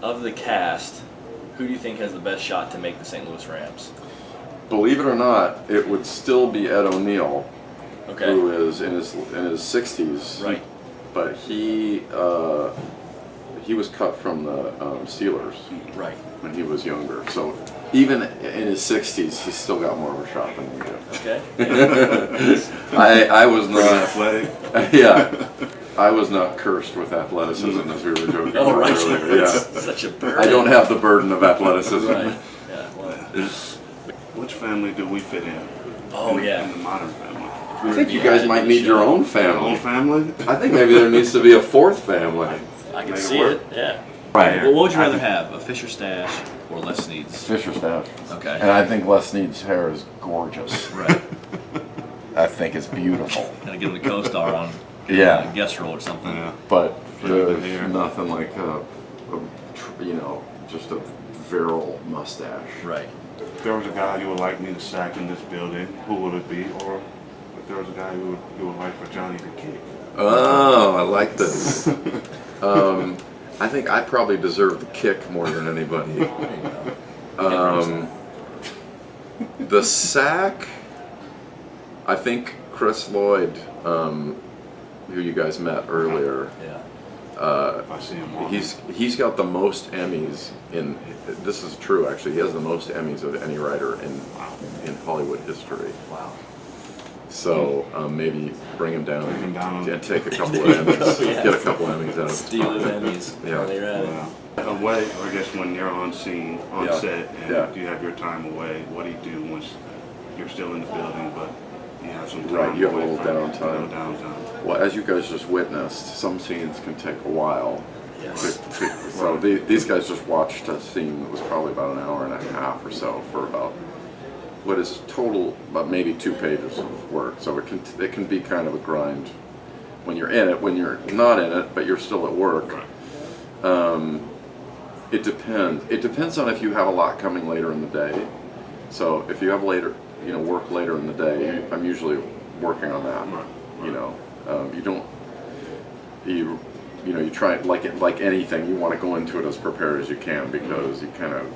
of the cast, who do you think has the best shot to make the St. Louis Rams? Believe it or not, it would still be Ed O'Neill, Okay. who is in his 60s. Right. But he was cut from the Steelers Right. when he was younger. So even in his 60s, he's still got more of a shot than we do. Okay. I was Pretty not athletic. Yeah, I was not cursed with athleticism, as we were joking Oh, about right. earlier. Yeah, Such a burden. I don't have the burden of athleticism. Right. Yeah. Well, Which family do we fit in? oh In yeah. the modern family. I think you guys might need your own Own family. family? I think maybe there needs to be a fourth family. I can Make it see work. it. Yeah. Right. Well, what would you rather have, a Fisher stash or Les Snead's? Fisher staff. Okay. And I think Les Snead's hair is gorgeous. Right. I think it's beautiful. Gotta give him the co-star on. Yeah. A guest role or something. Yeah. But Flavor there's hair. nothing like just a virile mustache. Right. If there was a guy you would like me to sack in this building, who would it be? Or if there was a guy you would like for Johnny to kick? Oh, I like this. I think I probably deserve the kick more than anybody. There you go. The sack, I think Chris Lloyd, who you guys met earlier, Yeah. If I see him walking. he's got the most Emmys in. This is true, actually. He has the most Emmys of any writer in Hollywood history. Wow. So maybe bring him down Bring him down. and take a couple of Emmys. Yeah. Get a couple of Emmys out of Steal his Emmys. Yeah. While you're at it. Yeah. Away, or I guess when you're on scene, on Yeah. set, and Yeah. you have your time away, what do you do once you're still in the building, but you have some time Right, you have a away little from- downtime. downtime. Well, as you guys just witnessed, some scenes can take a while. Yes. So these guys just watched a scene that was probably about an hour and a half or so for about what is total about maybe 2 pages of work. So it can be kind of a grind when you're in it. When you're not in it, but you're still at work. Right. It depends. It depends on if you have a lot coming later in the day. So if you have work later in the day, I'm usually working on that. Right. You try like anything. You want to go into it as prepared as you can because you kind of,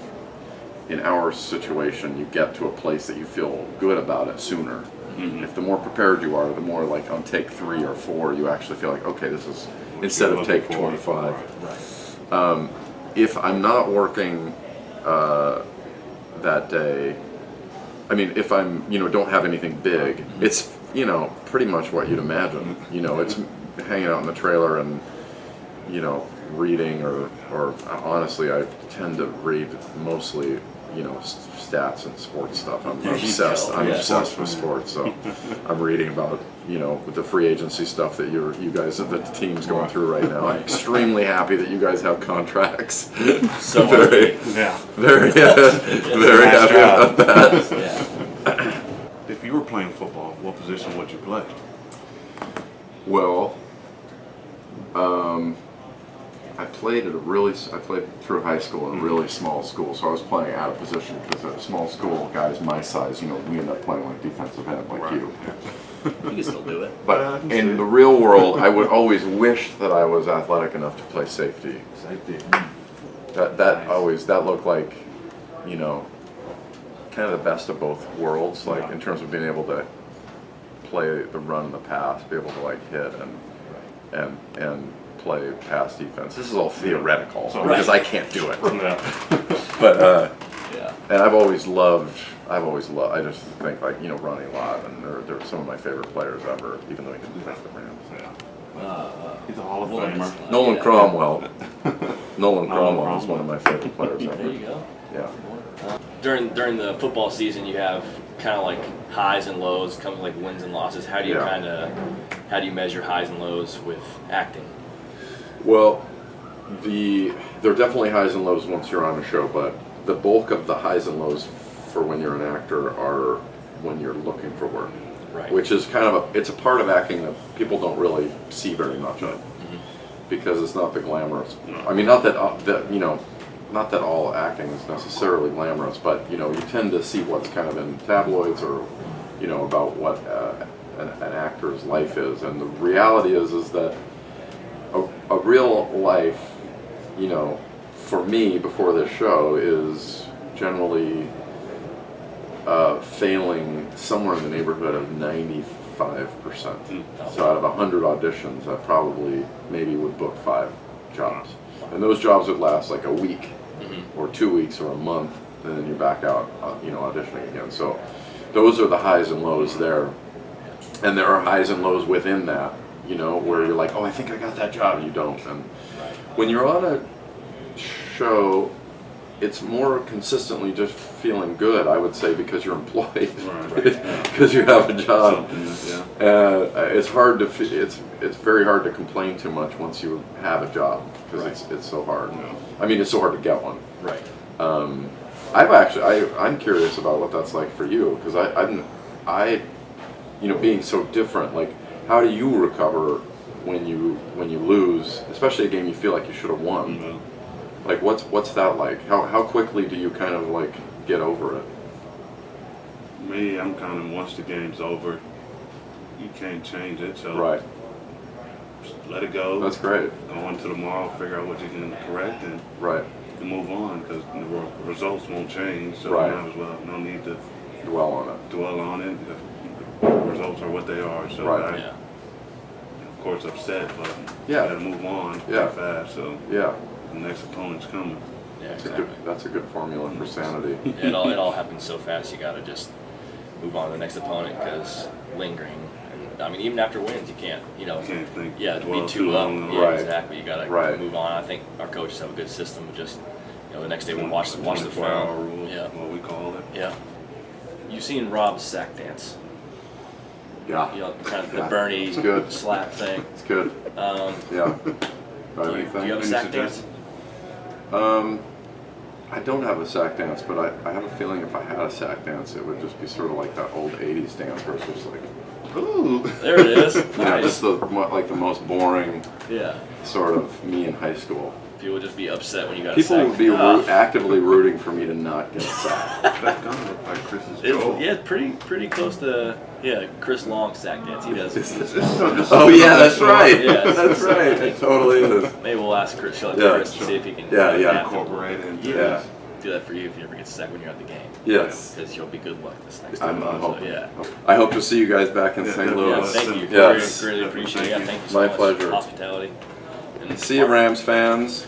in our situation, you get to a place that you feel good about it sooner. Mm-hmm. If the more prepared you are, the more like on take 3 or 4, you actually feel like, okay, this is instead of take 25. Right. If I'm not working that day, I mean, if I'm, don't have anything big, it's, pretty much what you'd imagine. It's hanging out in the trailer and, reading or honestly, I tend to read mostly, stats and sports stuff. I'm There you obsessed. go. I'm Yeah. obsessed with sports, so I'm reading about, with the free agency stuff that you guys, that the team's going through right now. I'm extremely happy that you guys have contracts. So very, Yeah. very, very Nice happy job. about that. Yeah. If you were playing football, what position would you play? Well, I played through high school in a really small school, so I was playing out of position because at a small school, guys my size, we end up playing like defensive end like you. You can still do it. But Yeah, I can see in it. the real world, I would always wish that I was athletic enough to play safety. Safety. That that looked like, kind of the best of both worlds, like in terms of being able to play the run and the pass, be able to like hit and play pass defense. This is all theoretical because I can't do it. But Yeah. and I just think like Ronnie Lott, and they're some of my favorite players ever, even though he didn't play for the Rams. He's a Hall of Well, Famer. that's- Nolan yeah. Cromwell. Nolan Nolan Cromwell is Cromwell. one of my favorite players There ever. you go. Yeah. During the football season, you have kind of like highs and lows, comes like wins and losses. How do you how do you measure highs and lows with acting? Well, there are definitely highs and lows once you're on a show, but the bulk of the highs and lows for when you're an actor are when you're looking for work. Right. Which is kind of it's a part of acting that people don't really see very much of, because it's not the glamorous. I mean, not that not that all acting is necessarily glamorous, but you tend to see what's kind of in tabloids or about what an actor's life is, and the reality is that a real life, for me before this show is generally failing somewhere in the neighborhood of 95%. So out of 100 auditions, I probably maybe would book 5 jobs. And those jobs would last like a week or 2 weeks or a month, and then you're back out, auditioning again. So those are the highs and lows there. And there are highs and lows within that, where you're like, oh, I think I got that job, and you don't. And when you're on a show, it's more consistently just feeling good, I would say, because you're employed, because you have a job. It's hard to, it's very hard to complain too much once you have a job, because it's so hard. I mean, it's so hard to get one. Right. I'm curious about what that's like for you, because I being so different, like, how do you recover when you lose, especially a game you feel like you should have won? Like, what's that like? How quickly do you kind of like get over it? Me, I'm kind of, once the game's over, you can't change it, so right. Just let it go. That's great. Go on to tomorrow, figure out what you can correct, and move on, because the results won't change, so you might as well, no need to dwell on it. The results are what they are, so I'm of course upset, but you gotta move on pretty fast, so the next opponent's coming. Yeah, exactly. That's a good formula for sanity. It all happens so fast, you gotta just move on to the next opponent, because lingering, and I mean, even after wins, you can't, You can't think be too long. Yeah, exactly. You gotta move on. I think our coaches have a good system of just, the next day we'll watch the film. 24-hour rule, what we call it. Yeah. You've seen Rob's sack dance. Yeah. Kind of the Bernie slap thing. It's good. Do you have a sack dance? I don't have a sack dance, but I have a feeling if I had a sack dance, it would just be sort of like that old 80s dance where it's just like, ooh. There it is. Yeah, just the most boring sort of me in high school. People would just be upset when you got People a sack. would be actively rooting for me to not get sacked. That's gonna look like Chris's goal. Yeah, pretty close to Chris Long's sack dance. He does. Oh yeah, that's right. Yeah, that's right. It totally is. Maybe we'll ask Chris and see if he can incorporate it. Do that for you if you ever get sacked when you're at the game. Yes. Because you'll be good luck this next time. I'm hoping. So, I hope to see you guys back in St. Louis. Yeah, thank you. Yes. Really appreciate it. Thank you so My much. pleasure. Hospitality. And see you, Rams fans.